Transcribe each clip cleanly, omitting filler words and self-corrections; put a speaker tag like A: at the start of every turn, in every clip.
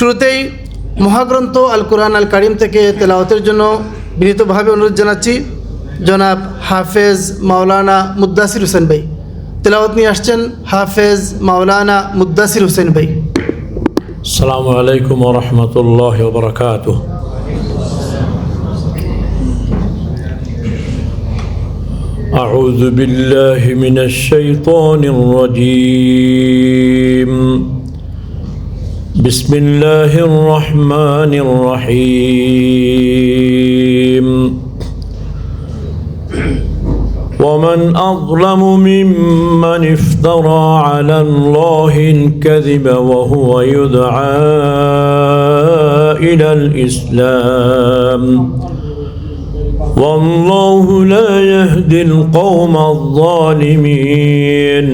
A: শুরুতেই মহাগ্রন্থ আল কুরআন আল কারিম থেকে তেলাওয়াতের জন্য বিনীতভাবে অনুরোধ জানাচ্ছি জনাব হাফেজ মাওলানা মুদ্দাসির হোসেন ভাই। তেলাওয়াত নিয়ে আসছেন হাফেজ মাওলানা মুদ্দাসির হোসেন ভাই।
B: আসসালামু আলাইকুম ওয়া রাহমাতুল্লাহি ওয়া বারাকাতুহু। আউযু বিল্লাহি মিনাশ শাইতানির রাজীম। বিসমিল্লাহির রহমানির রহিম। ومن أظلم ممن افترى على الله الكذب وهو يدعى إلى الإسلام والله لا يهدي القوم الظالمين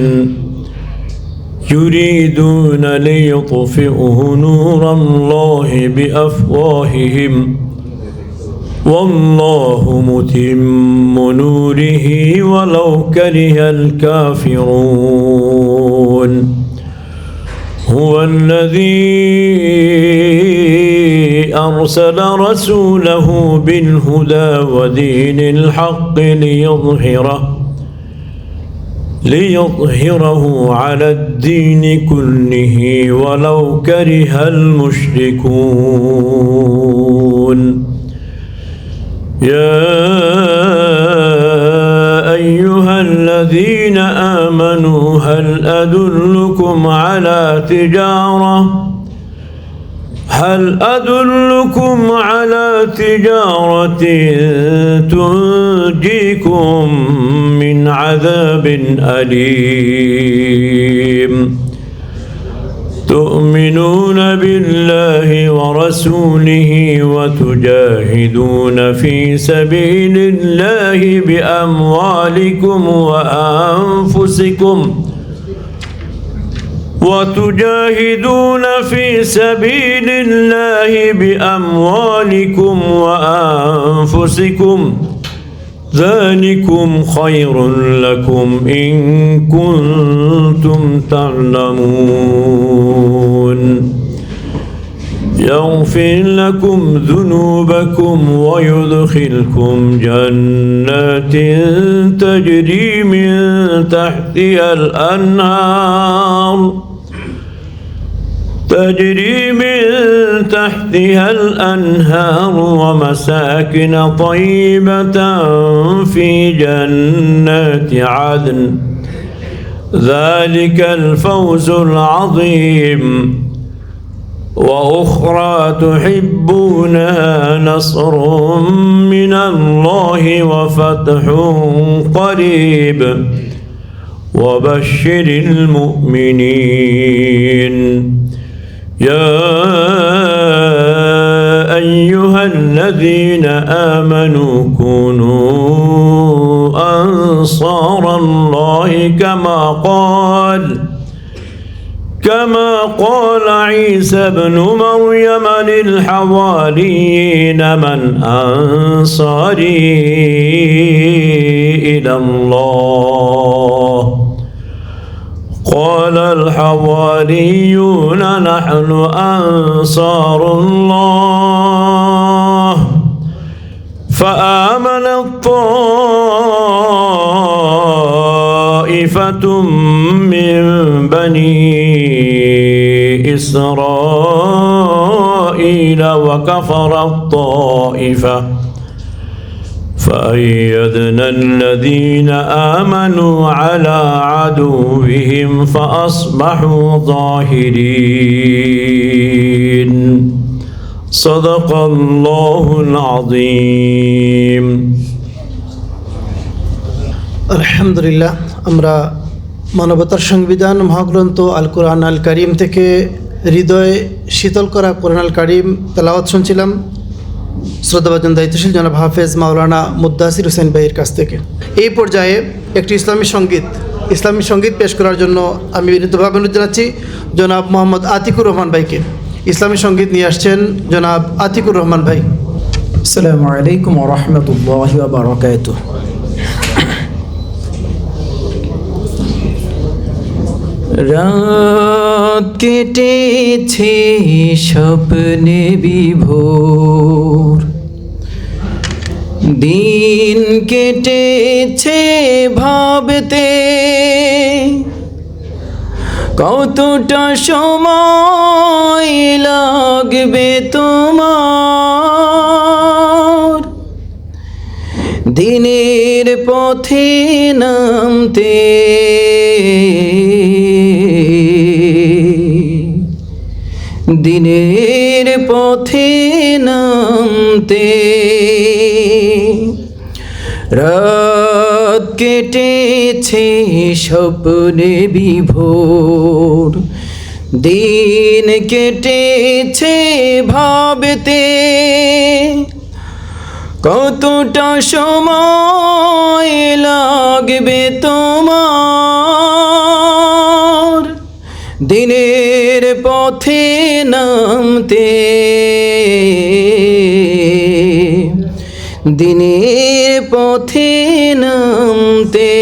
B: يريدون ليطفئوا نور الله بأفواههم والله متم نوره ولو كره الكافرون هو الذي أرسل رسوله بالهدى ودين الحق ليظهره على الدين كله ولو كره المشركون يا أيها الذين آمنوا هل أدلكم على تجارة تنجيكم من عذاب أليم تؤمنون بالله ورسوله وتجاهدون في سبيل الله بأموالكم وأنفسكم ذلكم خير لكم إن كنتم تعلمون يغفر لكم ذنوبكم ويدخلكم جنات تجري من تحتها الأنهار ومساكن طيبة في جنات عدن ذلك الفوز العظيم وأخرى تحبونها نصر من الله وفتح قريب وبشر المؤمنين يا أيها الذين آمنوا كونوا أنصار الله كما قال عيسى ابن مريم للحواريين من أنصاري إلى الله قال الحواريون نحن أنصار الله فآمنت طائفة من بني إسرائيل وكفرت طائفة فأيدنا الذين آمنوا على عدوهم فأصبحوا ظاهرين صدق الله العظيم
A: আলহামদুলিল্লাহ। আমরা মানবতার সংবিধান মহাগ্রন্থ আল কুরআন আল কারিম থেকে হৃদয় শীতল করা কুরআন আল কারিম তেলাওয়াত শুনছিলাম শ্রদ্ধাভাজন দায়িত্বশীল জনাব হাফেজ মাওলানা মুদ্দাসির হোসেন ভাইয়ের কাছ থেকে। এই পর্যায়ে একটি ইসলামী সঙ্গীত পেশ করার জন্য আমি বিনীতভাবে অনুরোধ জানাচ্ছি জনাব মোহাম্মদ আতিকুর রহমান ভাইকে। ইসলামী সঙ্গীত নিয়ে আসছেন জনাব আতিকুর রহমান ভাই।
C: আসসালামু আলাইকুম ওয়া রাহমাতুল্লাহি ওয়া বারাকাতুহু। রাত কেটেছে স্বপ্নে বিভোর, দিন কেটেছে ভাবতে কতটা সময় লাগবে তোমার দিনের পথে নামতে। দিনের পথে নামতে রাত কেটেছে স্বপ্নে বিভোর, দিন কেটেছে ভাবতে কতটা সময় লাগবে তোমার দিনের পথে নামতে। দিনের পথে নামতে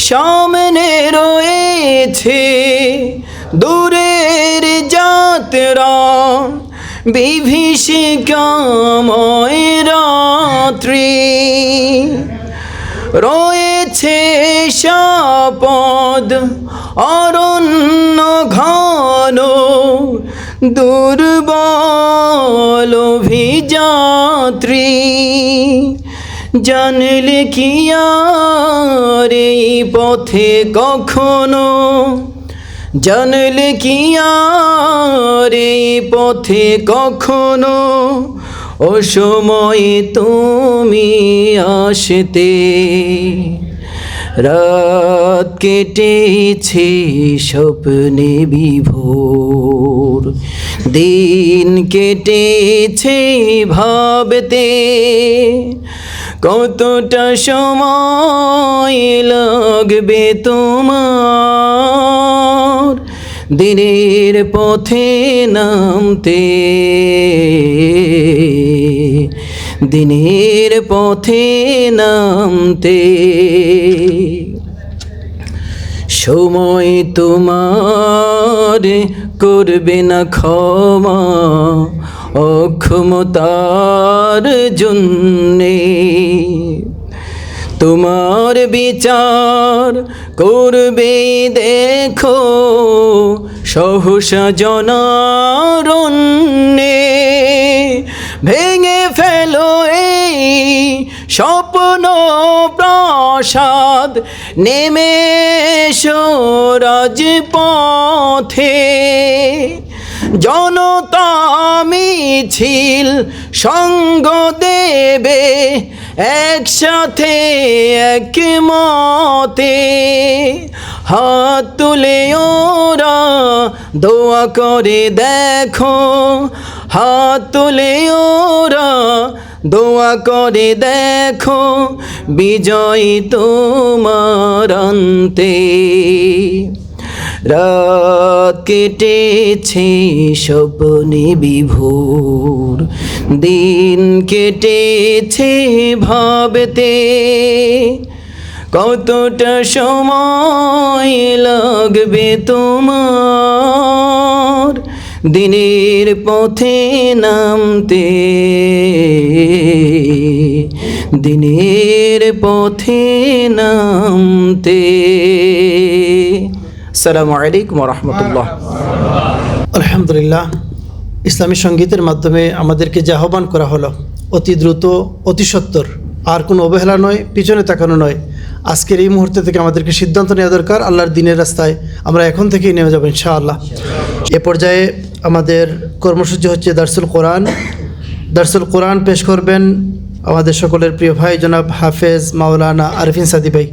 C: সামনে রয়েছে দূরের যাত্রা, বিভীষিকাময় রাত্রি, রয়েছে সাপদ অরণ্য ঘন, দুর্বল অভিযাত্রী। জানলে কি আর এই পথে কখনো, জানলে কি আর এই পথে কখনো অসময়ে তুমি আসতে। রাত কেটেছে স্বপ্নে বিভোর, দিন কেটেছে ভাবতে কতটা সময় লাগবে তোমার দিনের পথে নামতে। দিনের পথে নামতে সময় তোমার করবে না ক্ষমা, অক্ষমতার জন্যে তোমার বিচার করবে দেখো সহসা জনারণ্যে। ভেঙে ফেলো এই স্বপ্ন প্রাসাদ, নেমে এসো রাজপথে। জনতা মিছিল সঙ্গ দেবে একসাথে একমতে। হাত তুলে ওরা দোয়া করে দেখো, হাত তুলে ওরা দোয়া করে দেখো বিজয় তোমার আনতে। রাত কেটেছে স্বপ্নে বিভোর, দিন কেটেছে ভাবতে কতটা সময় লাগবে তোমার দিনের পথে নামতে। দিনের পথে নামতে। আসসালামু আলাইকুম ওয়া রাহমাতুল্লাহ।
A: আলহামদুলিল্লাহ, ইসলামী সঙ্গীতের মাধ্যমে আমাদেরকে যে আহ্বান করা হলো অতি দ্রুত অতি সত্বর, আর কোনো অবহেলা নয়, পিছনে তাকানো নয়। আজকের এই মুহূর্তে থেকে আমাদেরকে সিদ্ধান্ত নেওয়া দরকার, আল্লাহর দিনের রাস্তায় আমরা এখন থেকেই নেমে যাব ইনশাআল্লাহ। এ পর্যায়ে আমাদের কর্মসূচি হচ্ছে দারসুল কোরআন। দারসুল কোরআন পেশ করবেন আমাদের সকলের প্রিয় ভাই জনাব হাফেজ মাওলানা আরিফিন সাদি ভাই।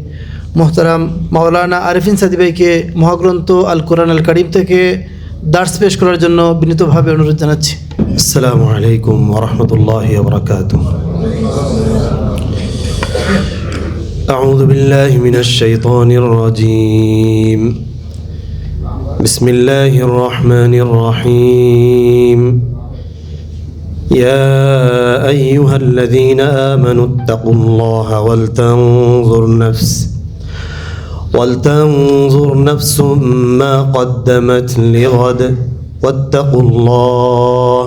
A: মোহতারাম মাওলানা আরিফিন সাদি ভাইকে মহাগ্রন্থ আল কোরআন আল কারিম থেকে দার্স পেশ করার জন্য বিনীতভাবে অনুরোধ জানাচ্ছি।
D: আসসালামু আলাইকুম ওয়া রাহমাতুল্লাহি ওয়া বারাকাতুহু। আউযু বিল্লাহি মিনাশ শাইতানির রাজীম। বিসমিল্লাহির রহমানির রহিম। يا أيها الذين آمنوا اتقوا الله ولتنظر نفس ولتنظر نفس ما قدمت لغد واتقوا الله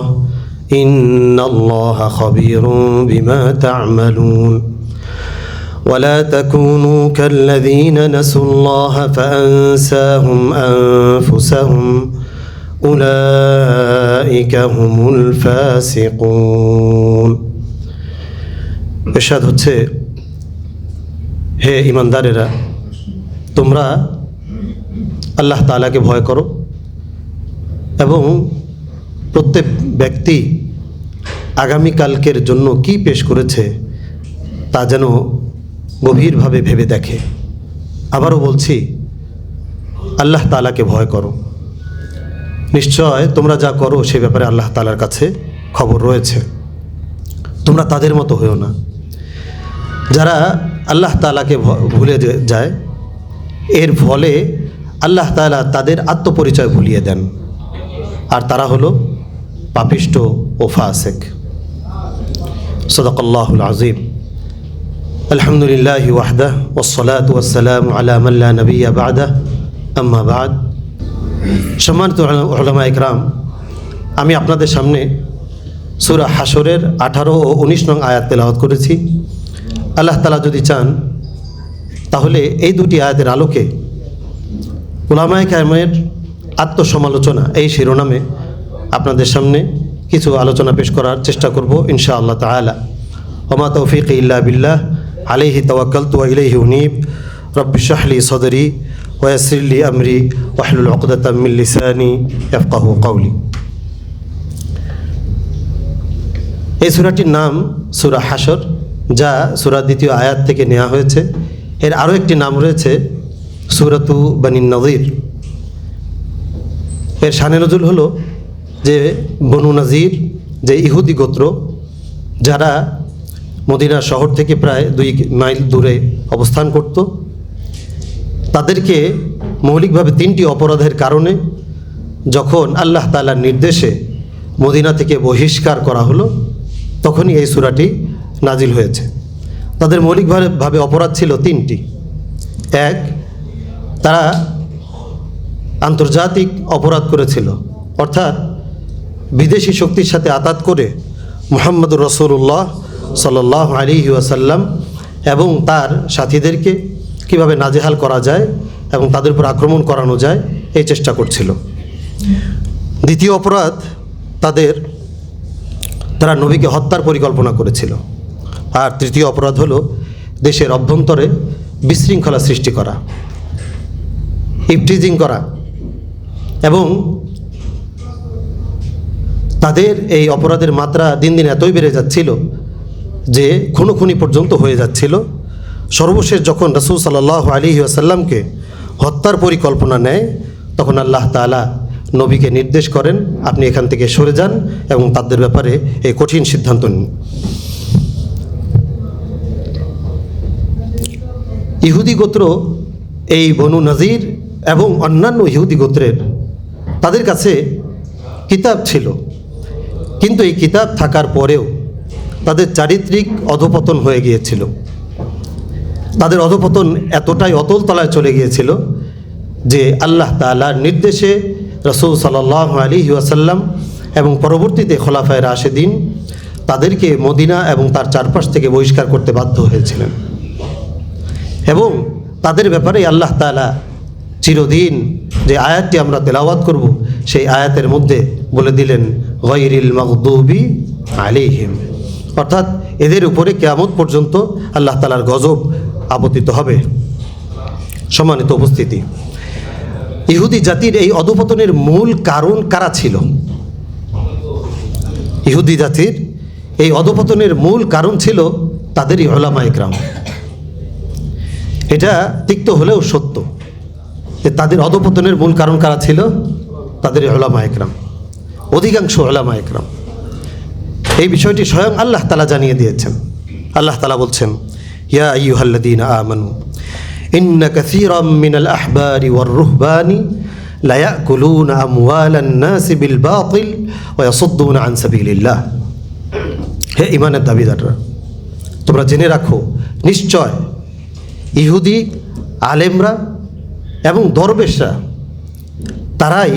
D: إن الله خبير بما تعملون ولا تكونوا كالذين نسوا الله فأنساهم أنفسهم أولئك هم الفاسقون ইরশাদ হচ্ছে, হে ঈমানদারেরা, তোমরা আল্লাহ তাআলাকে ভয় করো এবং প্রত্যেক ব্যক্তি আগামীকালকের জন্য কি পেশ করেছে তা যেন গভীরভাবে ভেবে দেখে। আবারও বলছি, আল্লাহ তাআলাকে ভয় করো। নিশ্চয় তোমরা যা করো সে ব্যাপারে আল্লাহ তাআলার কাছে খবর রয়েছে। তোমরা তাদের মতো হয়েও না যারা আল্লাহ তাআলাকে ভুলে যায়। এর ফলে আল্লাহ তাআলা তাদের আত্মপরিচয় ভুলিয়ে দেন, আর তারা হলো পাপিষ্ঠ ও ফাসিক। সাদাকাল্লাহুল আযীম। আলহামদুলিল্লাহি ওয়াহদাহ ওয়াসসালাতু ওয়াসসালামু আলা মান লা নাবিয়্যা বা'দাহ, আম্মা বা'দ। সম্মানিত উলামা ইকরাম, আমি আপনাদের সামনে সূরা হাশরের 18 ও 19 নং আয়াত তেলাওয়াত করেছি। আল্লাহ তাআলা যদি চান তাহলে এই দুটি আয়াতের আলোকে উলামায়ে কেরামের আত্মসমালোচনা এই শিরোনামে আপনাদের সামনে কিছু আলোচনা পেশ করার চেষ্টা করব ইনশাআল্লাহ তাআলা। ওমা তৌফিক ইল্লা বিল্লাহ, আলাইহি তাওয়াক্কালতু ওয়া ইলাইহি উনীব। রব্বি ইশরাহ লি সাদরি ওয়া ইয়াসসির লি আমরি ওয়াহলুল উকদাতাম মিন লিসানি ইয়াফকাহু কওলি। এই সূরাটির নাম সূরা হাশর, যা সূরার দ্বিতীয় আয়াত থেকে নেওয়া হয়েছে। এর আরও একটি নাম রয়েছে সূরাতু বনী নযীর। এর শানে নজুল হলো যে বনু নযীর, যে ইহুদি গোত্র, যারা মদিনা শহর থেকে প্রায় 2 মাইল দূরে অবস্থান করত, তাদেরকে মৌলিকভাবে 3টি অপরাধের কারণে যখন আল্লাহ তাআলার নির্দেশে মদিনা থেকে বহিষ্কার করা হলো, তখনই এই সূরাটি নাজিল হয়েছে। তাদের মৌলিকভাবে অপরাধ ছিল 3টি। এক, তারা আন্তর্জাতিক অপরাধ করেছিল, অর্থাৎ বিদেশি শক্তির সাথে আতাত করে মুহাম্মদুর রাসূলুল্লাহ সাল্লাল্লাহু আলাইহি ওয়াসাল্লাম এবং তার সাথীদেরকে কিভাবে নাজেহাল করা যায় এবং তাদের উপর আক্রমণ করানো যায় এই চেষ্টা করছিল। দ্বিতীয় অপরাধ, তারা নবীকে হত্যার পরিকল্পনা করেছিল। আর তৃতীয় অপরাধ হলো দেশের অভ্যন্তরে বিশৃঙ্খলা সৃষ্টি করা, ইফটিজিং করা, এবং তাদের এই অপরাধের মাত্রা দিন দিন এতই বেড়ে যাচ্ছিল যে খুনোখুনি পর্যন্ত হয়ে যাচ্ছিল। সর্বশেষ যখন রাসূল সাল্লাল্লাহু আলাইহি ওয়াসাল্লামকে হত্যার পরিকল্পনা নেয়, তখন আল্লাহ তাআলা নবীকে নির্দেশ করেন, আপনি এখান থেকে সরে যান এবং তাদের ব্যাপারে এই কঠিন সিদ্ধান্ত নিন। ইহুদি গোত্র, এই বনু নযীর এবং অন্যান্য ইহুদি গোত্রের, তাদের কাছে কিতাব ছিল, কিন্তু এই কিতাব থাকার পরেও তাদের চারিত্রিক অধঃপতন হয়ে গিয়েছিল। তাদের অধঃপতন এতটাই অতল তলায় চলে গিয়েছিল যে আল্লাহ তাআলার নির্দেশে রাসূল সাল্লাল্লাহু আলাইহি ওয়াসাল্লাম এবং পরবর্তীতে খোলাফায়ে রাশেদিন তাদেরকে মদিনা এবং তার চারপাশ থেকে বহিষ্কার করতে বাধ্য হয়েছিলেন। এবং তাদের ব্যাপারে আল্লাহ তাআলা চিরদিন যে আয়াতটি আমরা তেলাওয়াত করব, সেই আয়াতের মধ্যে বলে দিলেন গায়রিল মাগদুবি আলাইহিম, অর্থাৎ এদের উপরে কিয়ামত পর্যন্ত আল্লাহ তাআলার গজব আপতিত হবে। সম্মানিত উপস্থিতি, ইহুদি জাতির এই অধঃপতনের মূল কারণ কারা ছিল? ইহুদি জাতির এই অধঃপতনের মূল কারণ ছিল তাদেরই উলামায়ে কেরাম। এটা তিক্ত হলেও সত্য যে তাদের অধঃপতনের মূল কারণ কারা ছিল? তাদেরই উলামায়ে কেরাম, অধিকাংশ উলামায়ে কেরাম। এই বিষয়টি স্বয়ং আল্লাহ তাআলা জানিয়ে দিয়েছেন। আল্লাহ তাআলা বলছেন, ইয়া আইয়ুহাল্লাযীনা আমানু ইন্না কাসীরাম মিনাল আহবারি ওয়ার রুহবানি লা ইয়াকুলুনা আমওয়ালান নাসি বিল বাতিল ওয়া ইয়াসুদ্দুনা আন সাবিলিল্লাহ। হে ঈমানের দাবিদাররা, তোমরা জেনে রাখো, নিশ্চয় ইহুদি আলেমরা এবং দরবেশরা তারাই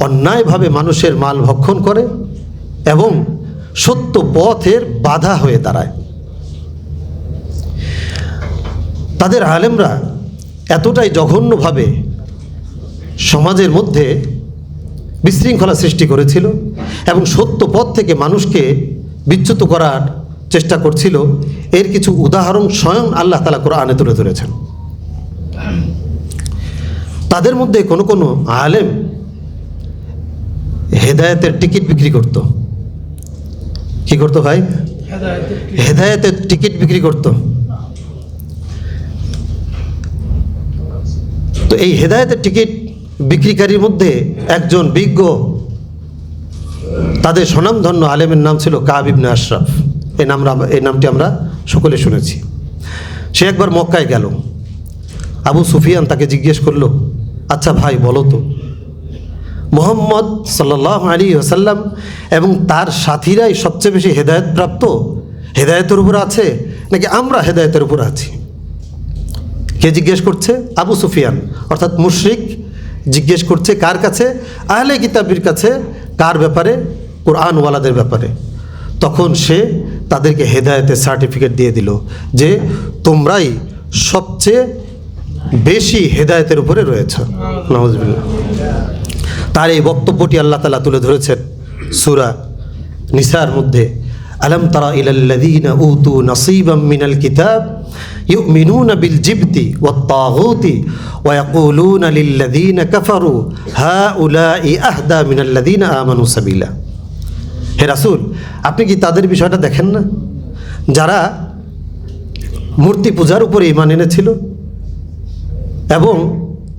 D: অন্যায়ভাবে মানুষের মাল ভক্ষণ করে এবং সত্য পথের বাধা হয়ে দাঁড়ায়। তাদের আলেমরা এতটাই জঘন্যভাবে সমাজের মধ্যে বিশৃঙ্খলা সৃষ্টি করেছিল এবং সত্য পথ থেকে মানুষকে বিচ্যুত করার চেষ্টা করছিল, এর কিছু উদাহরণ স্বয়ং আল্লাহ তাআলা কোরআনে তুলে ধরেছেন। তাদের মধ্যে কোনো কোনো আলেম হেদায়েতের টিকিট বিক্রি করত। কি করতো ভাই? হেদায়েতের টিকিট বিক্রি করত। তো এই হেদায়েতের টিকিট বিক্রিকারীর মধ্যে একজন বিজ্ঞ, তাদের স্বনামধন্য আলেমের নাম ছিল কাব ইবনে আশরাফ। এই নামটি আমরা সকলে শুনেছি। সে একবার মক্কায় গেল। আবু সুফিয়ান তাকে জিজ্ঞেস করলো, আচ্ছা ভাই বলো তো, মুহাম্মদ সাল্লাল্লাহু আলাইহি ওয়াসাল্লাম এবং তার সাথীরাই সবচেয়ে বেশি হেদায়েত প্রাপ্ত, হেদায়েতের উপর আছে, নাকি আমরা হেদায়েতের উপর আছি? কে জিজ্ঞেস করছে? আবু সুফিয়ান, অর্থাৎ মুশরিক জিজ্ঞেস করছে কার কাছে? আহলে কিতাবের কাছে। কার ব্যাপারে? কোরআনওয়ালাদের ব্যাপারে। তখন সে তাদেরকে হেদায়েতের সার্টিফিকেট দিয়ে দিল যে তোমরাই সবচেয়ে বেশি হেদায়েতের উপরে রয়েছে। নাউজুবিল্লাহ। তার এই বক্তব্যটি আল্লাহ তাআলা তুলে ধরেছেন সূরা নিসার মধ্যে, আলাম তারা ইলাল্লাযীনা উতু নাসীবাম মিনাল কিতাব ইউমিনুনা বিল জিবতি ওয়াত তাগুতি ওয়া ইয়াকুলুনা লিল্লাযীনা কাফারু হাউলাই আহদা মিনাল্লাযীনা আমানু সাবিলা। হে রাসূল, আপনি কি তাদের বিষয়টা দেখেন না, যারা মূর্তি পূজার উপরে ঈমান এনেছিল এবং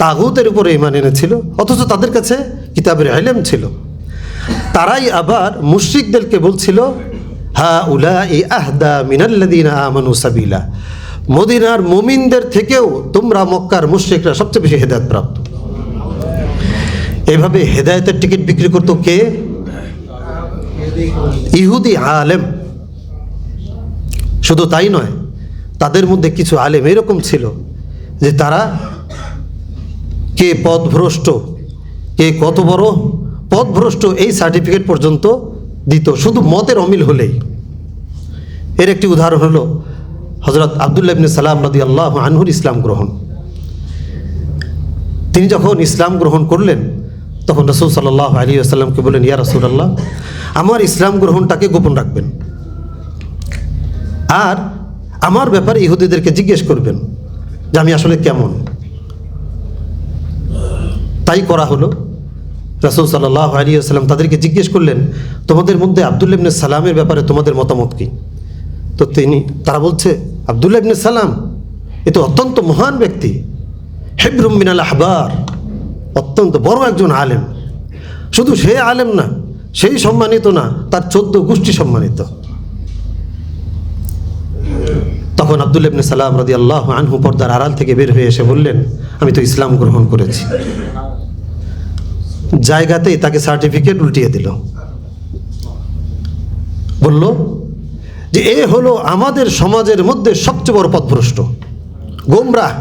D: তাগুতের উপরে ঈমান এনেছিল, অথচ তাদের কাছে কিতাবের ইলম ছিল? তারাই আবার মুশরিকদেরকে বলছিল হাউলাই আহদা মিনাল্লাযীনা আমানু সাবিলা, মদিনার মুমিনদের থেকেও তোমরা মক্কার মুশরিকরা সবচেয়ে বেশি হেদায়েত প্রাপ্ত। এভাবে হেদায়েতের টিকিট বিক্রি করতো কে? ইহুদি আলেম। শুধু তাই নয়, তাদের মধ্যে কিছু আলেম এরকম ছিল যে তারা কে পথভ্রষ্ট, কে কত বড় পথভ্রষ্ট এই সার্টিফিকেট পর্যন্ত দিত শুধু মতের অমিল হলেই। এর একটি উদাহরণ হলো হযরত আব্দুল্লাহ ইবনে সালাম রাদিয়াল্লাহু আনহুর ইসলাম গ্রহণ। তিনি যখন ইসলাম গ্রহণ করলেন তখন রাসূল সাল্লাল্লাহু আলাইহি ওয়াসাল্লামকে বললেন, ইয়া রাসূলুল্লাহ, আমার ইসলাম গ্রহণটাকে গোপন রাখবেন আর আমার ব্যাপারে ইহুদিদেরকে জিজ্ঞেস করবেন যে আমি আসলে কেমন। তাই করা হলো। রাসূল সাল্লাল্লাহু আলাইহি ওয়াসাল্লাম তাদেরকে জিজ্ঞেস করলেন, তোমাদের মধ্যে আব্দুল্লাহ ইবনে সালামের ব্যাপারে তোমাদের মতামত কি? তো তারা বলছে, আব্দুল্লাহ ইবনে সালাম এ তো অত্যন্ত মহান ব্যক্তি, হিবরুম মিনাল আহবার, অত্যন্ত বড় একজন আলেম। শুধু সে আলেম না, সেই সম্মানিত না, তার 14 গোষ্ঠী সম্মানিত। তখন আব্দুল্লাহ ইবনে সালাম রাদিয়াল্লাহু আনহু পর্দার আড়াল থেকে বের হয়ে এসে বললেন, আমি তো ইসলাম গ্রহণ করেছি। জায়গাতেই তাকে সার্টিফিকেট উল্টিয়ে দিল। বলল যে এ হলো আমাদের সমাজের মধ্যে সবচেয়ে বড় পথভ্রষ্ট, গোমরাহ।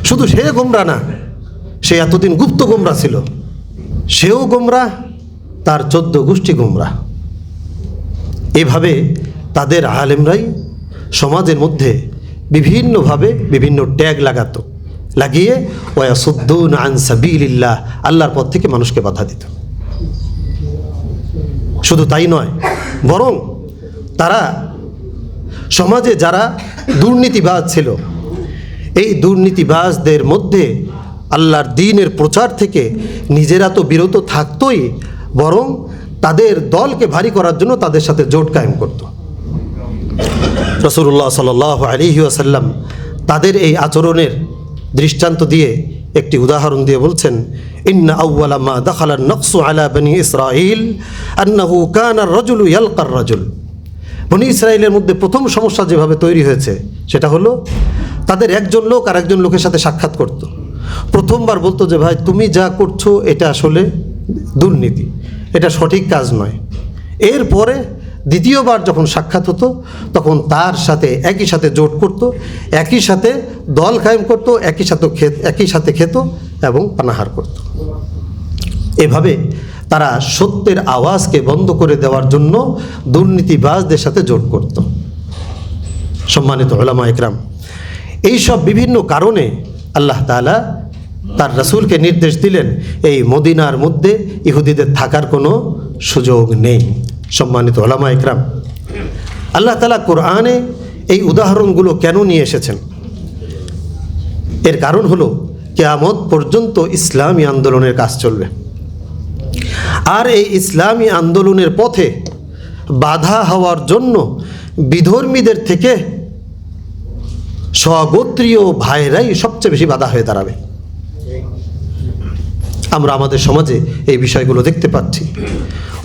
D: শুধু সে গোমরাহ না, সে এতদিন গুপ্ত গোমরাহ ছিল, সেও গোমরাহ, তার 14 গোষ্ঠী গোমরাহ। এভাবে তাদের আলেমরাই সমাজের মধ্যে বিভিন্নভাবে বিভিন্ন ট্যাগ লাগাতো, লাগিয়ে ওয়াসুদ্দুনা আন সাবিলিল্লাহ, আল্লাহর পথ থেকে মানুষকে বাধা দিত। শুধু তাই নয়, বরং তারা সমাজে যারা দুর্নীতিবাজ ছিল, এই দুর্নীতিবাজদের মধ্যে আল্লাহর দ্বীনের প্রচার থেকে নিজেরা তো বিরত থাকতোই, বরং তাদের দলকে ভারী করার জন্য তাদের সাথে জোট কায়েম করত। রাসূলুল্লাহ সাল্লাল্লাহু আলাইহি ওয়াসাল্লাম তাদের এই আচরণের দৃষ্টান্ত দিয়ে একটি উদাহরণ দিয়ে বলছেন, ইন্না আউওয়ালা মা দাখালা আন-নাকসু আলা বনি ইসরাঈল আন্নাহু কানা আর-রাজুলু ইয়ালকা আর-রাজুল। বনি ইসরাঈলের মধ্যে প্রথম সমস্যা যেভাবে তৈরি হয়েছে সেটা হলো তাদের একজন লোক আর একজন লোকের সাথে সাক্ষাৎ করত। প্রথমবার বলতো যে ভাই তুমি যা করছো এটা আসলে দুর্নীতি, এটা সঠিক কাজ নয়। এরপরে দ্বিতীয়বার যখন সাক্ষাৎ হতো তখন তার সাথে একই সাথে জোট করত, একই সাথে দল কায়েম করত, একই সাথে খেত এবং পানাহার করত। এভাবে তারা সত্যের আওয়াজকে বন্ধ করে দেওয়ার জন্য দুর্নীতিবাজদের সাথে জোট করত। সম্মানিত উলামা ইকরাম, এইসব বিভিন্ন কারণে আল্লাহ তাআলা তার রাসূলকে নির্দেশ দিলেন এই মদিনার মধ্যে ইহুদিদের থাকার কোনো সুযোগ নেই। সম্মানিত উলামা ইকরাম, আল্লাহ তাআলা কোরআনে এই উদাহরণগুলো কেন নিয়ে এসেছেন? এর কারণ হলো কিয়ামত পর্যন্ত ইসলামী আন্দোলনের কাজ চলবে, আর এই ইসলামী আন্দোলনের পথে বাধা হওয়ার জন্য বিধর্মীদের থেকে স্বগোত্রীয় ভাইরাই সবচেয়ে বেশি বাধা হয়ে দাঁড়াবে। আমরা আমাদের সমাজে এই বিষয়গুলো দেখতে পাচ্ছি।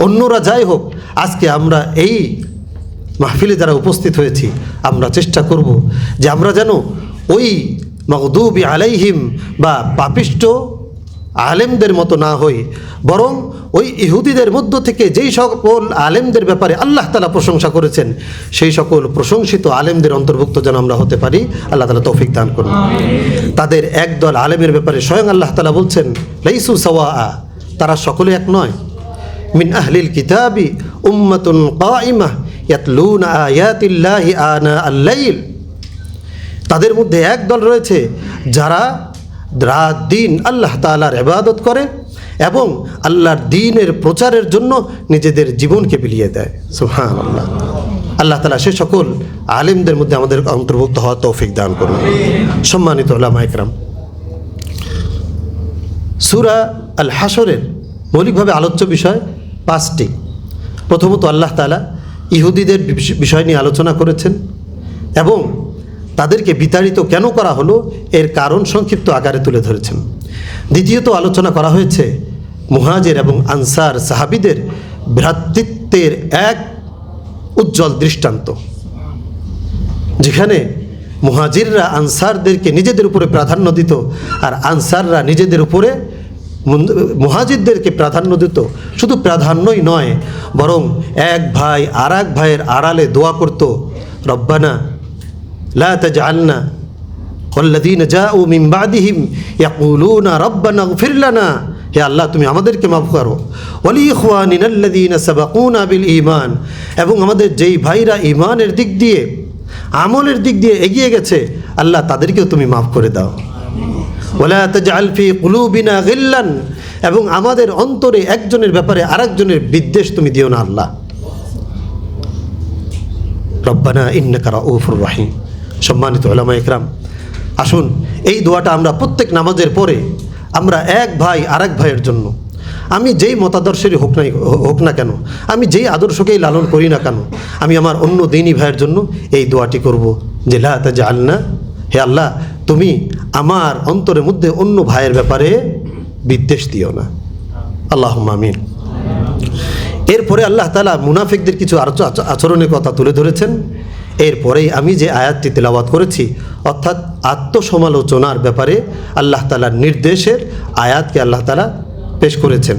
D: অন্যরা যাই হোক, আজকে আমরা এই মাহফিলে যারা উপস্থিত হয়েছি, আমরা চেষ্টা করব যে আমরা যেন ওই মাগদুবি আলাইহিম বা পাপিষ্ট আলেমদের মতো না হই, বরং ওই ইহুদিদের মধ্য থেকে যেই সকল আলেমদের ব্যাপারে আল্লাহ তাআলা প্রশংসা করেছেন সেই সকল প্রশংসিত আলেমদের অন্তর্ভুক্ত যেন আমরা হতে পারি। আল্লাহ তাআলা তৌফিক দান করুন। তাদের একদল আলেমের ব্যাপারে স্বয়ং আল্লাহ তাআলা বলছেন, লাইসু সাওয়া, তারা সকলে এক নয়। মিন আহলিল কিতাবি উম্মাতুন কাইমা ইয়াতলুনা আয়াতিল্লাহি আনা আল-লাইল, তাদের মধ্যে এক দল রয়েছে যারা রাত দিন আল্লাহ তাআলার ইবাদত করে এবং আল্লাহর দ্বীনের প্রচারের জন্য নিজেদের জীবনকে বিলিয়ে দেয়। সুবহানাল্লাহ। আল্লাহ তাআলা সে সকল আলেমদের মধ্যে আমাদের অন্তর্ভুক্ত হওয়ার তৌফিক দান করুন। সম্মানিত উলামা ইকরাম, সূরা আল হাশরের মৌলিকভাবে আলোচ্য বিষয় 5টি। প্রথমত আল্লাহ তাআলা ইহুদিদের বিষয় নিয়ে আলোচনা করেছেন এবং তাদেরকে বিতাড়িত কেন করা হলো এর কারণ সংক্ষিপ্ত আকারে তুলে ধরেছেন। দ্বিতীয়ত আলোচনা করা হয়েছে মুহাজির এবং আনসার সাহাবীদের ভ্রাতৃত্বের এক উজ্জ্বল দৃষ্টান্ত, যেখানে মুহাজিররা আনসারদেরকে নিজেদের উপরে প্রাধান্য দিত আর আনসাররা নিজেদের উপরে মুহাজিরদেরকে প্রাধান্য দিত। শুধু প্রাধান্যই নয়, বরং এক ভাই আর এক ভাইয়ের আড়ালে দোয়া করত, রব্বানা লা তাজআলনা ওয়াল্লাযীনা জাউ মিন বা'দিহিম ইয়াকুলুনা রব্বানা ইগফির লানা, হে আল্লাহ তুমি আমাদেরকে মাফ করো, ওয়ালি ইখওয়ানিনাল্লাযীনা সাবাকুনা বিল ঈমান, এবং আমাদের যেই ভাইরা ঈমানের দিক দিয়ে আমলের দিক দিয়ে এগিয়ে গেছে আল্লাহ তাদেরকেও তুমি মাফ করে দাও। ওয়ালা তাজআল ফি কুলুবিনা গিল্লান, এবং আমাদের অন্তরে একজনের ব্যাপারে আরেকজনের বিদ্বেষ তুমি দিও না আল্লাহ। রব্বানা ইন্নাকা রাউফুর রহিম। সম্মানিত উলামা ইকরাম, আসুন এই দোয়াটা আমরা প্রত্যেক নামাজের পরে আমরা এক ভাই আরেক ভাইয়ের জন্য, আমি যেই মতাদর্শেরই হোক না কেন, আমি যেই আদর্শকেই লালন করি না কেন, আমি আমার অন্য দ্বীনী ভাইয়ের জন্য এই দোয়াটি করব যে লা তাজআলনা, হে আল্লাহ তুমি আমার অন্তরের মধ্যে অন্য ভাইয়ের ব্যাপারে বিদ্বেষ দিও না। আল্লাহুম্মা আমিন। এরপরে আল্লাহ তাআলা মুনাফিকদের কিছু আচরণের কথা তুলে ধরেছেন। এরপরেই আমি যে আয়াতটি তেলাওয়াত করেছি, অর্থাৎ আত্মসমালোচনার ব্যাপারে আল্লাহ তাআলার নির্দেশের আয়াতকে আল্লাহ তাআলা পেশ করেছেন।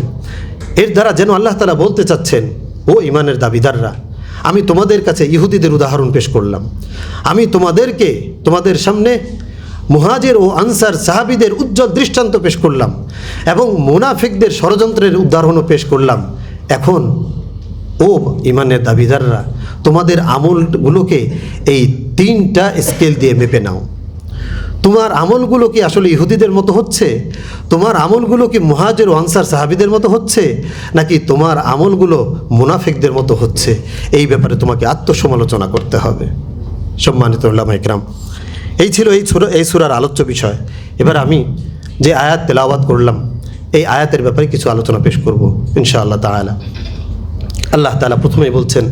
D: এর দ্বারা যেন আল্লাহ তাআলা বলতে চাচ্ছেন, ও ঈমানের দাবিদাররা, আমি তোমাদের কাছে ইহুদিদের উদাহরণ পেশ করলাম, আমি তোমাদের সামনে মুহাজির ও আনসার সাহাবীদের উজ্জ্বল দৃষ্টান্ত পেশ করলাম এবং মুনাফিকদের ষড়যন্ত্রের উদাহরণও পেশ করলাম। এখন ও ঈমানের দাবিদাররা, তোমাদের আমলগুলোকে এই 3টা স্কেল দিয়ে মেপে নাও। তোমার আমলগুলো কি আসলে ইহুদিদের মতো হচ্ছে? তোমার আমলগুলো কি মুহাজির ও আনসার সাহাবীদের মতো হচ্ছে, নাকি তোমার আমলগুলো মুনাফিকদের মতো হচ্ছে? এই ব্যাপারে তোমাকে আত্মসমালোচনা করতে হবে। সম্মানিত উলামা ইকরাম, এই ছিল এই সূরার আলোচ্য বিষয়। এবার আমি যে আয়াত তেলাওয়াত করলাম এই আয়াতের ব্যাপারে কিছু আলোচনা পেশ করব ইনশাআল্লাহ তাআলা। আল্লাহ তাআলা প্রথমেই বলছেন,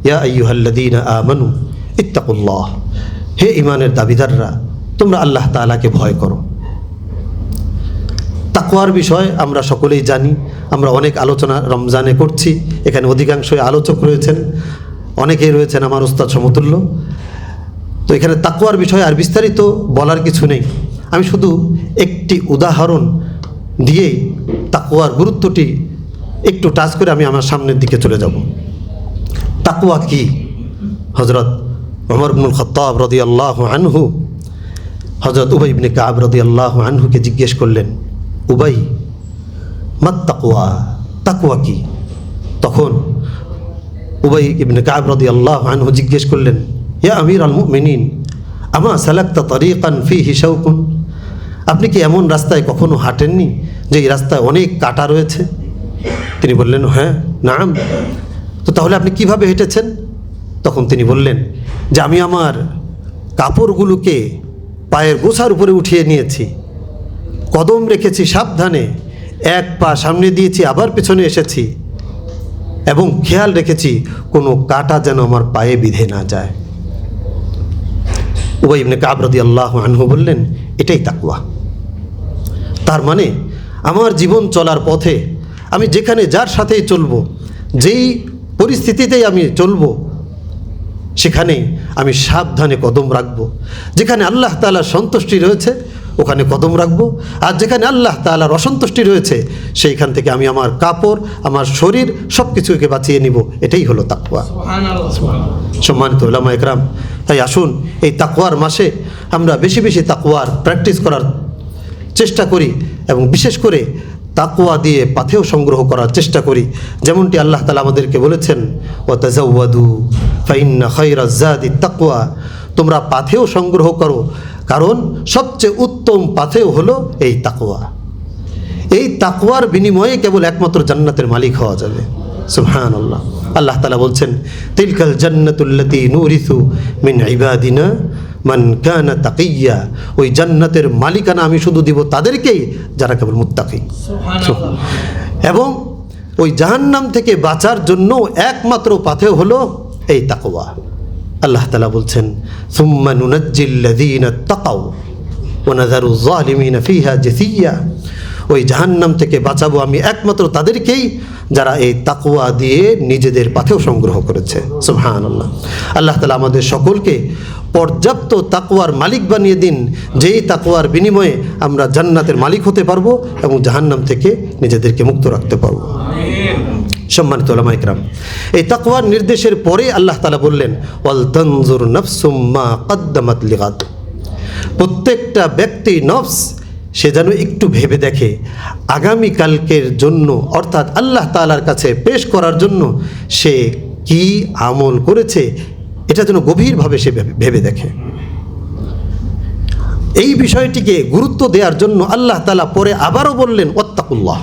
D: ইয়া আইয়ুহাল্লাযীনা আমানু ইত্তাকুল্লাহ, হে ঈমানের দাবিদাররা তোমরা আল্লাহ তাআলাকে ভয় করো। তাকওয়ার বিষয় আমরা সকলেই জানি, আমরা অনেক আলোচনা রমজানে করছি, এখানে অধিকাংশই আলোচক রয়েছেন, অনেকেই রয়েছেন আমার উস্তাদ সমতুল্য। তো এখানে তাকওয়ার বিষয় আর বিস্তারিত বলার কিছু নেই, আমি শুধু একটি উদাহরণ দিয়েই তাকওয়ার গুরুত্বটি একটু টাচ করে আমি আমার সামনের দিকে চলে যাব। তাকওয়া কি? হযরত ওমর ইবনুল খাত্তাব রাদিয়াল্লাহু আনহু হযরত উবাই ইবনে কাব রাদিয়াল্লাহু আনহুকে জিজ্ঞেস করলেন, উবাই, মাত তাকওয়া, তাকওয়া কি? তখন উবাই ইবনে কাব রাদিয়াল্লাহু আনহু জিজ্ঞেস করলেন, ইয়া আমির আল মুমিনিন, আমা সালাকতা তরিকান ফিহি শাওকুন, আপনি কি এমন রাস্তায় কখনো হাঁটেননি যে এই রাস্তায় অনেক কাঁটা রয়েছে? তিনি বললেন, হ্যাঁ, নাম। তো তাহলে আপনি কিভাবে হেঁটেছেন? তখন তিনি বললেন যে আমি আমার কাপড়গুলোকে পায়ের গোছার উপরে উঠিয়ে নিয়েছি, কদম রেখেছি সাবধানে, এক পা সামনে দিয়েছি আবার পেছনে এসেছি, এবং খেয়াল রেখেছি কোনো কাঁটা যেন আমার পায়ে বিঁধে না যায়। উবাই ইবনে কাব রাদিয়াল্লাহু আনহু বললেন, এটাই তাকওয়া। তার মানে আমার জীবন চলার পথে আমি যেখানে যার সাথেই চলবো, যেই পরিস্থিতিতেই আমি চলবো, সেখানেই আমি সাবধানে কদম রাখবো। যেখানে আল্লাহ তাআলার সন্তুষ্টি রয়েছে ওখানে কদম রাখবো, আর যেখানে আল্লাহ তাআলার অসন্তুষ্টি রয়েছে সেইখান থেকে আমি আমার কাপড়, আমার শরীর সব কিছুকে বাঁচিয়ে নিব। এটাই হলো তাকওয়া। সম্মানিত উলামা ইকরাম, তাই আসুন এই তাকওয়ার মাসে আমরা বেশি বেশি তাকওয়ার প্র্যাকটিস করার চেষ্টা করি, এবং বিশেষ করে তাকওয়া দিয়ে পাথেয় সংগ্রহ করার চেষ্টা করি। যেমনটি আল্লাহ তাআলা আমাদেরকে বলেছেন, ওয়া তাযাওয়াদু ফাইন্না খায়রাজ যাদি তাকওয়া, তোমরা পাথেয় সংগ্রহ করো, কারণ সবচেয়ে উত্তম পাথেয় হলো এই তাকওয়া। এই তাকওয়ার বিনিময়ে কেবল একমাত্র জান্নাতের মালিক হওয়া যাবে। সুবহানাল্লাহ। আল্লাহ তাআলা বলছেন, তিলকাল জান্নাতুল্লাতী নুরিসু মিন ইবাদিনা মান কানা তাকিয়া, ওই জান্নাতের মালিকানা আমি শুধু দিব তাদেরকেই যারা কেবল মুত্তাকি। এবং ওই জাহান্নাম থেকে বাঁচার জন্য একমাত্র পাথেয় হলো এই তাকওয়া। আল্লাহ তাআলা বলছেন, সুম্মা নুনাজ্জিল্লাযীনা তাকাউ ওয়া নাযারু যালিমিনা ফিহা জাসিয়া, ওই জাহান্নাম থেকে বাঁচাবো আমি একমাত্র তাদেরকেই যারা এই তাকওয়া দিয়ে নিজেদের পাথেয় সংগ্রহ করেছে। সুবহানাল্লাহ। আল্লাহ তাআলা আমাদের সকলকে পর্যাপ্ত তাকওয়ার মালিক বানিয়ে দিন, যেই তাকওয়ার বিনিময়ে আমরা জান্নাতের মালিক হতে পারবো এবং জাহান্নাম থেকে নিজেদেরকে মুক্ত রাখতে পারবো। সম্মানিত উলামা ইকরাম, এই তাকওয়ার নির্দেশের পরে আল্লাহ তাআলা বললেন, ওয়াল তানজুর নাফসুম মা কদ্দামাত লিগাদ, প্রত্যেকটা ব্যক্তি নফস সে যেন একটু ভেবে দেখে আগামীকালকের জন্য, অর্থাৎ আল্লাহ তাআলার কাছে পেশ করার জন্য সে কি আমল করেছে, এটা যেন গভীরভাবে সে ভেবে দেখে। এই বিষয়টিকে গুরুত্ব দেওয়ার জন্য আল্লাহ তাআলা পরে আবারও বললেন, ওয়াত্তাকুল্লাহ।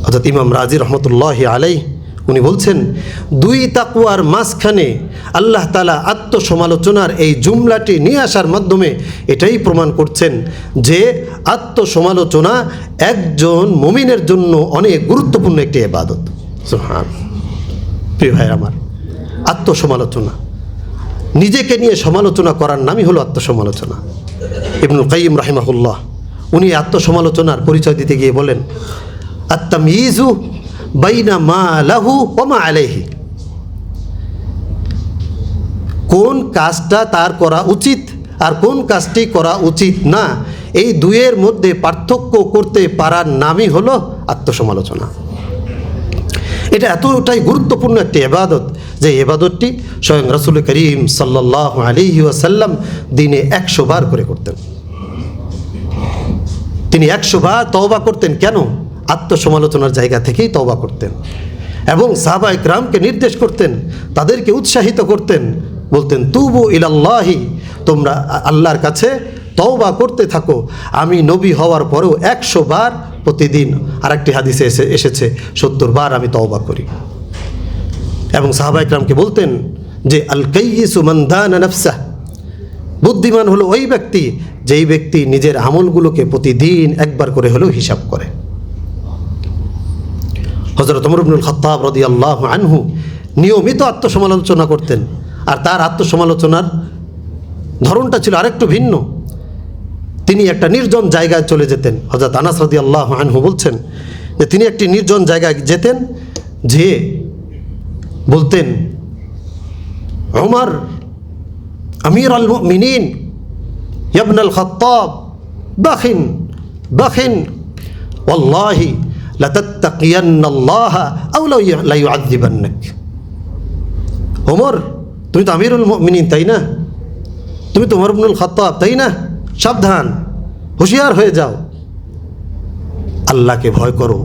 D: অর্থাৎ ইমাম রাজি রহমতুল্লাহি আলাইহি উনি বলছেন, দুই তাকওয়ার মাঝখানে আল্লাহ তাআলা আত্মসমালোচনার এই জুমলাটি নিয়ে আসার মাধ্যমে এটাই প্রমাণ করছেন যে আত্মসমালোচনা একজন মুমিনের জন্য অনেক গুরুত্বপূর্ণ একটি ইবাদত। সুবহানাল্লাহ। প্রিয় ভাই আমার, আত্মসমালোচনা, নিজেকে নিয়ে সমালোচনা করার নামই হলো আত্মসমালোচনা। ইবনুল কাইয়িম রাহিমাহুল্লাহ উনি আত্মসমালোচনার পরিচয় দিতে গিয়ে বলেন, আত-তাময়িজু বাইনা মা লাহু ওয়া মা আলাইহি, কোন কাজটা তার করা উচিত আর কোন কাজটি করা উচিত না, এই দুইয়ের মধ্যে পার্থক্য করতে পারার নামই হলো আত্মসমালোচনা। এটা এতটাই গুরুত্বপূর্ণ একটি ইবাদত যে ইবাদতটি স্বয়ং রাসূল করিম সাল্লাল্লাহু আলাইহি ওয়াসাল্লাম দিনে 100 বার করে করতেন। তিনি 100 বার তওবা করতেন। কেন? আত্মসমালোচনার জায়গা থেকেই তওবা করতেন, এবং সাহাবায়ে কেরামকে নির্দেশ করতেন, তাদেরকে উৎসাহিত করতেন, বলতেন, তুবু ইলাল্লাহি, তোমরা আল্লাহর কাছে তওবা করতে থাকো। আমি নবী হওয়ার পরেও 100 বার প্রতিদিন, আরেকটি হাদিসে এসেছে 70 বার আমি তওবা করি। এবং সাহাবায়ে কেরামকে বলতেন যে আল কাইয়িসু মান দানা নাফসাহ, বুদ্ধিমান হলো ওই ব্যক্তি যেই ব্যক্তি নিজের আমলগুলোকে প্রতিদিন একবার করে হলেও হিসাব করে। হযরত ওমর ইবনুল খাত্তাব রাদিয়াল্লাহু আনহু নিয়মিত আত্মসমালোচনা করতেন, আর তার আত্মসমালোচনার ধরনটা ছিল আরেকটু ভিন্ন। তিনি একটা নির্জন জায়গায় চলে যেতেন। হযরত আনাস রাদিয়াল্লাহু আনহু বলছেন যে তিনি একটি নির্জন জায়গায় যেতেন, যে বলতেন, ওমর আমির আল মুমিনিন ইবনুল খাত্তাব বাখিন বাখিন ওয়াল্লাহি লাতাত্তাকিয়ান্নাল্লাহা আও লা ইউআযযিবান্নাক। ওমর, তুমি তো আমিরুল মুমিনিন, তাই না? তুমি তো ওমর ইবনুল খাত্তাব, তাই না? সাবধান, হুঁশিয়ার হয়ে যাও, আল্লাহকে ভয় করো,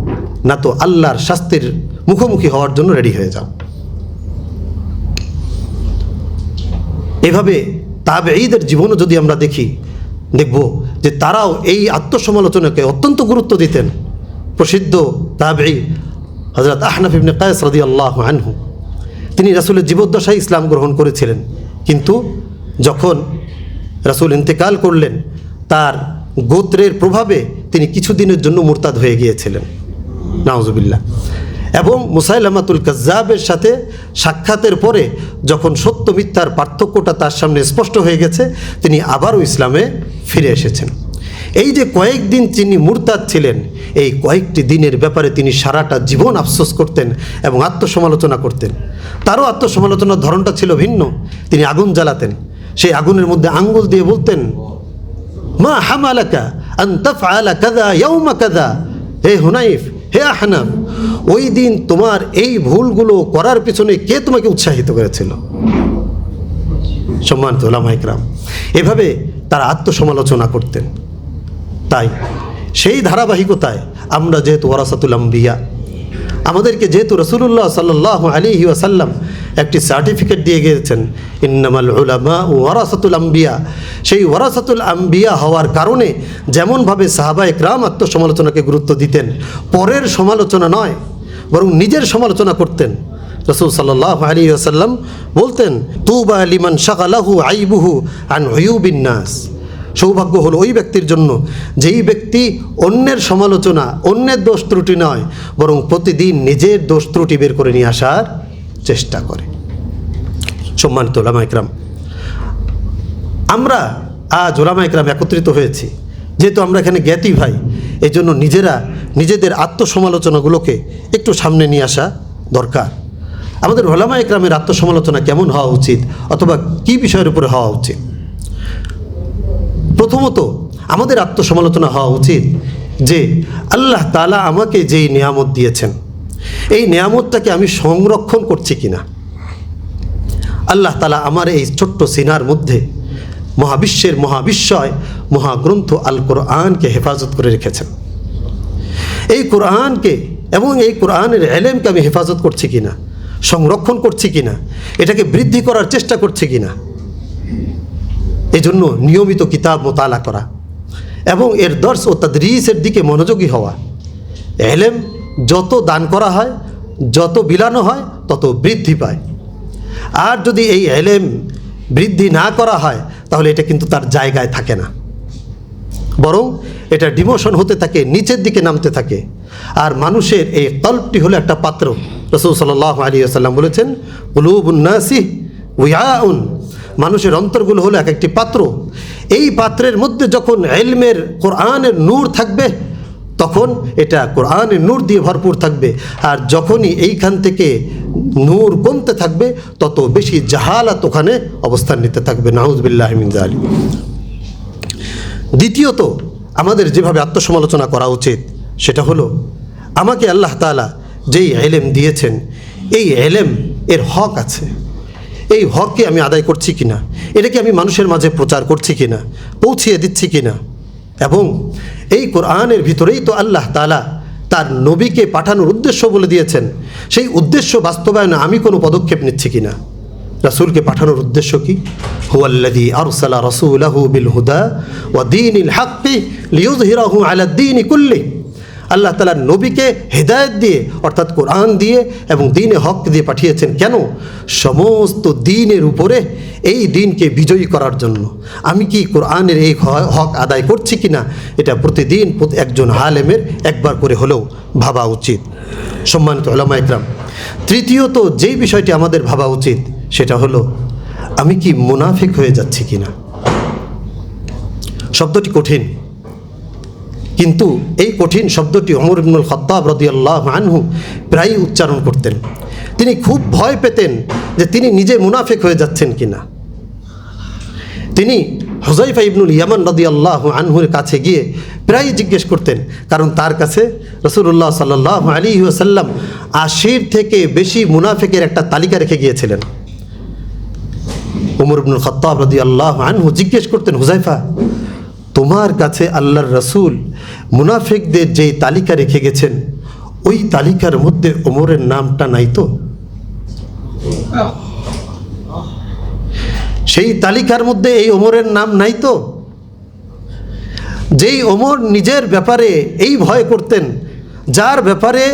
D: না তো আল্লাহর শাস্তির মুখোমুখি হওয়ার জন্য রেডি হয়ে যাও। এভাবে তাবেঈদের জীবনও যদি আমরা দেখি, দেখব যে তারাও এই আত্মসমালোচনাকে অত্যন্ত গুরুত্ব দিতেন। প্রসিদ্ধ তাবেঈ হযরত আহনাফ ইবনে কায়েস রাদিয়াল্লাহু আনহু, তিনি রাসূলের জীবদ্দশায় ইসলাম গ্রহণ করেছিলেন, কিন্তু যখন রাসূল ইন্তেকাল করলেন তার গোত্রের প্রভাবে তিনি কিছুদিনের জন্য মুরতাদ হয়ে গিয়েছিলেন, নাউজুবিল্লাহ। এবং মুসাইলামাতুল কাজ্জাবের সাথে সাক্ষাতের পরে যখন সত্য মিথ্যার পার্থক্যটা তার সামনে স্পষ্ট হয়ে গেছে, তিনি আবারও ইসলামে ফিরে এসেছেন। এই যে কয়েকদিন তিনি মুরতাদ ছিলেন, এই কয়েকটি দিনের ব্যাপারে তিনি সারাটা জীবন আফসোস করতেন এবং আত্মসমালোচনা করতেন। তারও আত্মসমালোচনার ধরনটা ছিল ভিন্ন। তিনি আগুন জ্বালাতেন, সেই আগুনের মধ্যে আঙ্গুল দিয়ে বলতেন, মা হামালাকা আন তাফআলা কাযা ইয়াউমা কাযা, হে হুনাইফ, হে আহনাফ, ওই দিন তোমার এই ভুলগুলো করার পিছনে কে তোমাকে উৎসাহিত করেছিল? সম্মানিত উলামায়ে কেরাম, এভাবে তারা আত্মসমালোচনা করতেন। তাই সেই ধারাবাহিকতায় আমরা যেহেতু ওয়ারাসাতুল আম্বিয়া, আমাদেরকে যেহেতু রাসূলুল্লাহ সাল্লাল্লাহু আলাইহি ওয়াসাল্লাম একটি সার্টিফিকেট দিয়ে গিয়েছেন, ইন্নামাল উলামা ওয়ারাসাতুল আম্বিয়া, সেই ওয়ারাসাতুল আম্বিয়া হওয়ার কারণে যেমনভাবে সাহাবায়ে কেরাম আত্মসমালোচনাকে গুরুত্ব দিতেন, পরের সমালোচনা নয় বরং নিজের সমালোচনা করতেন। রাসূল সাল্লাল্লাহু আলাইহি ওয়াসাল্লাম বলতেন, তুবা লিমান শাগালাহু আইবুহু আন উয়ুবিন নাস, সৌভাগ্য হলো ওই ব্যক্তির জন্য যেই ব্যক্তি অন্যের সমালোচনা, অন্যের দোষ ত্রুটি নয় বরং প্রতিদিন নিজের দোষ ত্রুটি বের করে নিয়ে আসার চেষ্টা করে। সম্মানিত উলামায়ে কেরাম, আমরা আজ উলামায়ে কেরাম একত্রিত হয়েছি, যেহেতু আমরা এখানে জ্ঞাতি ভাই, এই জন্য নিজেদের আত্মসমালোচনাগুলোকে একটু সামনে নিয়ে আসা দরকার। আমাদের উলামায়ে কেরামের আত্মসমালোচনা কেমন হওয়া উচিত, অথবা কী বিষয়ের উপরে হওয়া উচিত? প্রথমত আমাদের আত্মসমালোচনা হওয়া উচিত যে আল্লাহ তাআলা আমাকে যেই নিয়ামত দিয়েছেন, এই নিয়ামতটাকে আমি সংরক্ষণ করছি কিনা। আল্লাহ তাআলা আমার এই ছোট্ট সিনার মধ্যে মহাবিশ্বের মহাবিশ্বয় মহাগ্রন্থ আল কোরআনকে হেফাজত করে রেখেছেন। এই কোরআনকে এবং এই কোরআনের ইলমকে আমি হেফাজত করছি কিনা, সংরক্ষণ করছি কিনা, এটাকে বৃদ্ধি করার চেষ্টা করছি কিনা। এজন্য নিয়মিত কিতাব মোতালা করা এবং এর দর্স ও তাদরিসের দিকে মনোযোগী হওয়া। ইলম যত দান করা হয়, যত বিলানো হয়, তত বৃদ্ধি পায়। আর যদি এই ইলম বৃদ্ধি না করা হয় তাহলে এটা কিন্তু তার জায়গায় থাকে না, বরং এটা ডিমোশন হতে থাকে, নিচের দিকে নামতে থাকে। আর মানুষের এই কলবটি হলো একটা পাত্র। রাসূল সাল্লাল্লাহু আলাইহি ওয়াসাল্লাম বলেছেন, কুলুবুন নাসি উয়াউন, মানুষের অন্তরগুলো হলো এক একটি পাত্র। এই পাত্রের মধ্যে যখন ইলমের কোরআনের নূর থাকবে তখন এটা কোরআনের নূর দিয়ে ভরপুর থাকবে, আর যখনই এইখান থেকে নূর কমতে থাকবে তত বেশি জাহালাত ওখানে অবস্থান নিতে থাকবে। নাউযুবিল্লাহি মিন যালিক। দ্বিতীয়ত আমাদের যেভাবে আত্মসমালোচনা করা উচিত সেটা হলো, আমাকে আল্লাহ তাআলা যেই ইলম দিয়েছেন, এই ইলম এর হক আছে, এই হককে আমি আদায় করছি কিনা, এটাকে আমি মানুষের মাঝে প্রচার করছি কিনা, পৌঁছিয়ে দিচ্ছি কিনা। এবং এই কোরআনের ভিতরেই তো আল্লাহ তাআলা তার নবীকে পাঠানোর উদ্দেশ্য বলে দিয়েছেন, সেই উদ্দেশ্য বাস্তবায়নে আমি কোনো পদক্ষেপ নিচ্ছি কিনা। রাসূলকে পাঠানোর উদ্দেশ্য কি? হুয়াল্লাযী আরসালা রাসূলাহু বিল হুদা ওয়া দীনিল হাক্কি লিইয়ুযহিরাহু আলাদ দীনি কুল্লি। আল্লাহ তাআলা নবীকে হেদায়েত দিয়ে, অর্থাৎ কোরআন দিয়ে এবং দ্বীনে হক দিয়ে পাঠিয়েছেন। কেন? সমস্ত দ্বীনের উপরে এই দ্বীনকে বিজয়ী করার জন্য। আমি কি কোরআনের এই হক আদায় করছি কিনা, এটা প্রতিদিন একজন আলেমের একবার করে হলেও ভাবা উচিত। সম্মানিত উলামায়ে কেরাম, তৃতীয়ত যেই বিষয়টি আমাদের ভাবা উচিত সেটা হলো, আমি কি মুনাফিক হয়ে যাচ্ছি কিনা। শব্দটি কঠিন, কিন্তু এই কঠিন শব্দটি ওমর ইবনুল খাত্তাব রাদিয়াল্লাহু আনহু প্রায়ই উচ্চারণ করতেন। তিনি খুব ভয় পেতেন যে তিনি নিজে মুনাফিক হয়ে যাচ্ছেন কিনা। তিনি হুযায়ফা ইবনুল ইয়ামান রাদিয়াল্লাহু আনহুর কাছে গিয়ে প্রায় জিজ্ঞেস করতেন, কারণ তার কাছে রাসূলুল্লাহ সাল্লাল্লাহু আলাইহি ওয়াসাল্লাম 80 থেকে বেশি মুনাফিকের একটা তালিকা রেখে গিয়েছিলেন। ওমর ইবনুল খাত্তাব রাদিয়াল্লাহু আনহু জিজ্ঞেস করতেন, হুযায়ফা, তোমার কাছে আল্লাহর রাসূল মুনাফিকদের যেই তালিকা রেখে গেছেন ওই তালিকার মধ্যে ওমরের নামটা নাই তো? সেই তালিকার মধ্যে এই ওমরের নাম নাই তো? যেই ওমর নিজের ব্যাপারে এই ভয় করতেন, যার ব্যাপারে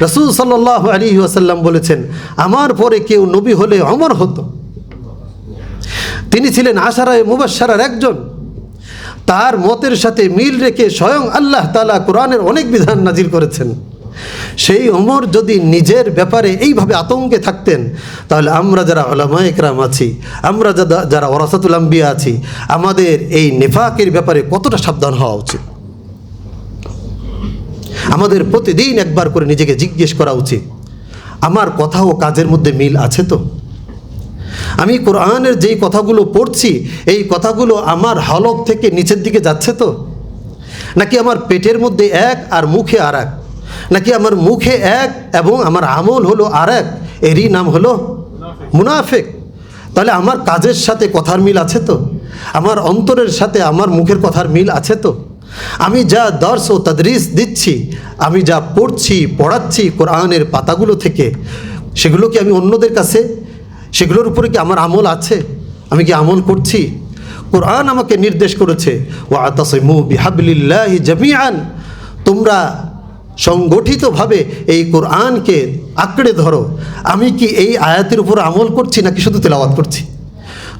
D: রাসূল সাল্লাল্লাহু আলাইহি ওয়াসাল্লাম বলেছেন, আমার পরে কেউ নবী হলে ওমর হতো। তিনি ছিলেন আশারায়ে মুবাশশারার একজন। তার মতের সাথে মিল রেখে স্বয়ং আল্লাহ তাআলা কোরআনের অনেক বিধান নাজিল করেছেন। সেই ওমর যদি নিজের ব্যাপারে এইভাবে আতঙ্কে থাকতেন, তাহলে আমরা যারা উলামায়ে কেরাম আছি, আমরা যারা ওয়ারাসাতুল আম্বিয়া আছি, আমাদের এই নিফাকের ব্যাপারে কতটা সাবধান হওয়া উচিত। আমাদের প্রতিদিন একবার করে নিজেকে জিজ্ঞেস করা উচিত, আমার কথা ও কাজের মধ্যে মিল আছে তো? আমি কোরআনের যেই কথাগুলো পড়ছি এই কথাগুলো আমার হলক থেকে নিচের দিকে যাচ্ছে তো? নাকি আমার পেটের মধ্যে এক আর মুখে আর এক? নাকি আমার মুখে এক এবং আমার আমল হলো আর এক? এরই নাম হলো মুনাফিক। তাহলে আমার কাজের সাথে কথার মিল আছে তো? আমার অন্তরের সাথে আমার মুখের কথার মিল আছে তো? আমি যা দর্স ও তাদরিস দিচ্ছি, আমি যা পড়ছি পড়াচ্ছি কোরআনের পাতাগুলো থেকে, সেগুলো কি আমি অন্যদের কাছে, সেগুলোর উপরে কি আমার আমল আছে? আমি কি আমল করছি? কোরআন আমাকে নির্দেশ করেছে, ওয়াতাসিমু বিহাবলিল্লাহি জামিআন, তোমরা সংগঠিতভাবে এই কোরআনকে আঁকড়ে ধরো। আমি কি এই আয়াতের উপর আমল করছি নাকি শুধু তেলাওয়াত করছি?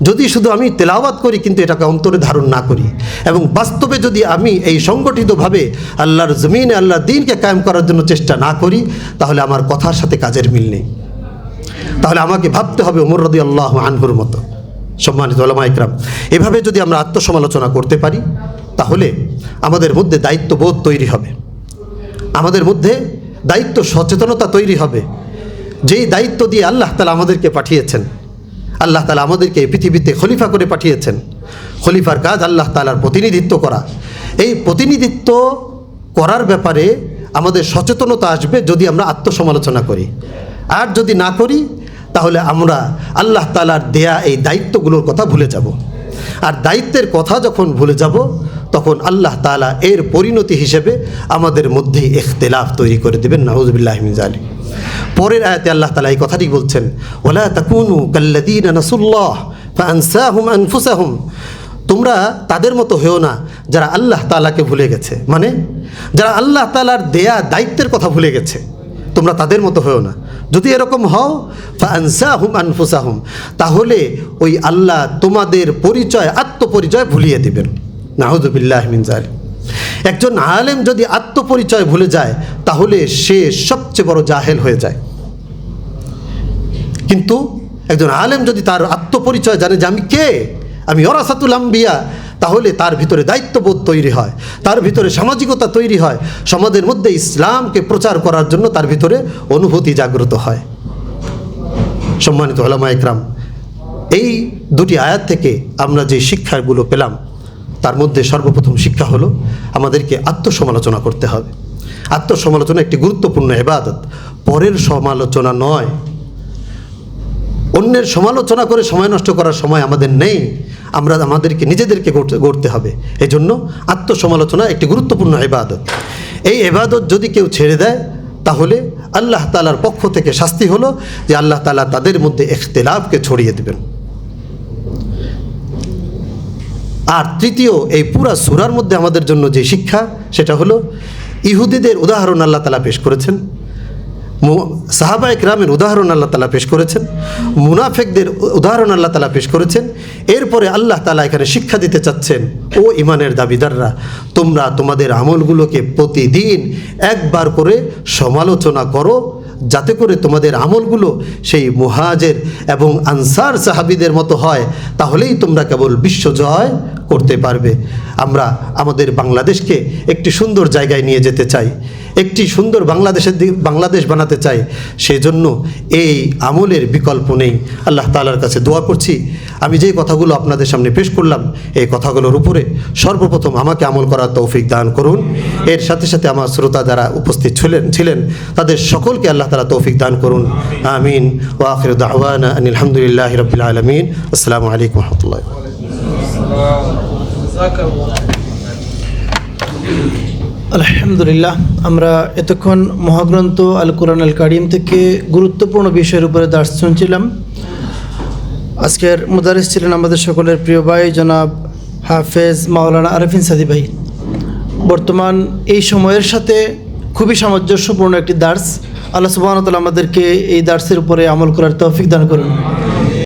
D: যদি শুধু আমি তেলাওয়াত করি কিন্তু এটাকে অন্তরে ধারণ না করি, এবং বাস্তবে যদি আমি এই সংগঠিতভাবে আল্লাহর জমিনে আল্লাহর দ্বীনকে কায়েম করার জন্য চেষ্টা না করি, তাহলে আমার কথার সাথে কাজের মিল নেই। তাহলে আমাকে ভাবতে হবে ওমর রাদিয়াল্লাহু আনহুর মতো। সম্মানিত উলামায়ে কেরাম, এভাবে যদি আমরা আত্মসমালোচনা করতে পারি, তাহলে আমাদের মধ্যে দায়িত্ববোধ তৈরি হবে, আমাদের মধ্যে দায়িত্ব সচেতনতা তৈরি হবে। যেই দায়িত্ব দিয়ে আল্লাহ তাআলা আমাদেরকে পাঠিয়েছেন, আল্লাহ তাআলা আমাদেরকে এই পৃথিবীতে খলিফা করে পাঠিয়েছেন। খলিফার কাজ আল্লাহ তাআলার প্রতিনিধিত্ব করা। এই প্রতিনিধিত্ব করার ব্যাপারে আমাদের সচেতনতা আসবে যদি আমরা আত্মসমালোচনা করি। আর যদি না করি, তাহলে আমরা আল্লাহ তাআলার দেয়া এই দায়িত্বগুলোর কথা ভুলে যাব। আর দায়িত্বের কথা যখন ভুলে যাব, তখন আল্লাহ তাআলা এর পরিণতি হিসেবে আমাদের মধ্যে ইখতিলাফ তৈরি করে দেবেন। নাউযুবিল্লাহি মিন যালিক। পরের আয়াতে আল্লাহ তাআলা এই কথাটি বলছেন, ওয়ালা তাকুনু কাল্লাযীনা নাসুল্লাহ ফাআনসাহুম আনফুসাহুম, তোমরা তাদের মতো হয়েও না যারা আল্লাহ তাআলাকে ভুলে গেছে, মানে যারা আল্লাহ তাআলার দেয়া দায়িত্বের কথা ভুলে গেছে, তোমরা তাদের মতো হয়েও না। যদি এরকম হও, ফাআনসাহুম আনফুসাহুম, তাহলে ওই আল্লাহ তোমাদের পরিচয়, আত্মপরিচয় ভুলিয়ে দিবেন। নাউযুবিল্লাহি মিন যালিক। একজন আলেম যদি আত্মপরিচয় ভুলে যায়, তাহলে সে সবচেয়ে বড় জাহেল হয়ে যায়। কিন্তু একজন আলেম যদি তার আত্মপরিচয় জানে যে আমি কে, আমি ওয়ারাসাতুল আম্বিয়া, তাহলে তার ভিতরে দায়িত্ববোধ তৈরি হয়, তার ভিতরে সামাজিকতা তৈরি হয়, সমাজের মধ্যে ইসলামকে প্রচার করার জন্য তার ভিতরে অনুভূতি জাগ্রত হয়। সম্মানিত উলামায়ে কেরাম, এই দুটি আয়াত থেকে আমরা যে শিক্ষাগুলো পেলাম, তার মধ্যে সর্বপ্রথম শিক্ষা হলো আমাদেরকে আত্মসমালোচনা করতে হবে। আত্মসমালোচনা একটি গুরুত্বপূর্ণ ইবাদত, পরের সমালোচনা নয়। অন্যের সমালোচনা করে সময় নষ্ট করার সময় আমাদের নেই, আমরা আমাদেরকে নিজেদেরকে গড়তে হবে। এই জন্য আত্মসমালোচনা একটি গুরুত্বপূর্ণ ইবাদত। এই ইবাদত যদি কেউ ছেড়ে দেয়, তাহলে আল্লাহ তাআলার পক্ষ থেকে শাস্তি হলো যে আল্লাহ তাআলা তাদের মধ্যে ইখতিলাফকে ছড়িয়ে দেবেন। আর তৃতীয়, এই পুরা সূরার মধ্যে আমাদের জন্য যে শিক্ষা, সেটা হলো ইহুদিদের উদাহরণ আল্লাহ তাআলা পেশ করেছেন, সাহাবায়ে কেরামের উদাহরণ আল্লাহ তাআলা পেশ করেছেন, মুনাফিকদের উদাহরণ আল্লাহ তাআলা পেশ করেছেন। এরপরে আল্লাহ তাআলা এখানে শিক্ষা দিতে চাচ্ছেন, ও ঈমানের দাবিদাররা, তোমরা তোমাদের আমলগুলোকে প্রতিদিন একবার করে সমালোচনা করো, যাতে করে তোমাদের আমলগুলো সেই মুহাজির এবং আনসার সাহাবীদের মতো হয়, তাহলেই তোমরা কেবল বিশ্বজয় করতে পারবে। আমরা আমাদের বাংলাদেশকে একটি সুন্দর জায়গায় নিয়ে যেতে চাই, একটি সুন্দর বাংলাদেশ বানাতে চাই। সেজন্য এই আমলের বিকল্প নেই। আল্লাহ তাআলার কাছে দোয়া করছি, আমি যে কথাগুলো আপনাদের সামনে পেশ করলাম এই কথাগুলোর উপরে সর্বপ্রথম আমাকে আমল করার তৌফিক দান করুন। এর সাথে সাথে আমার শ্রোতা যারা উপস্থিত ছিলেন তাদের সকলকে আল্লাহ তাআলা তৌফিক দান করুন। আমিন। ওয়া আখিরু দাওয়ানা আনিল হামদুলিল্লাহি রাব্বিল আলামিন। আসসালামু আলাইকুম ওয়া রাহমাতুল্লাহি।
A: আলহামদুলিল্লাহ, আমরা এতক্ষণ মহাগ্রন্থ আল কোরআন আল কারিম থেকে গুরুত্বপূর্ণ বিষয়ের উপরে দার্স শুনছিলাম। আজকের মুদারিস ছিলেন আমাদের সকলের প্রিয় ভাই জনাব হাফেজ মাওলানা আরিফিন সাদি ভাই। বর্তমান এই সময়ের সাথে খুবই সামঞ্জস্যপূর্ণ একটি দার্স। আল্লাহ সুবহানাহু ওয়া তাআলা আমাদেরকে এই দার্সের উপরে আমল করার তৌফিক দান করুন।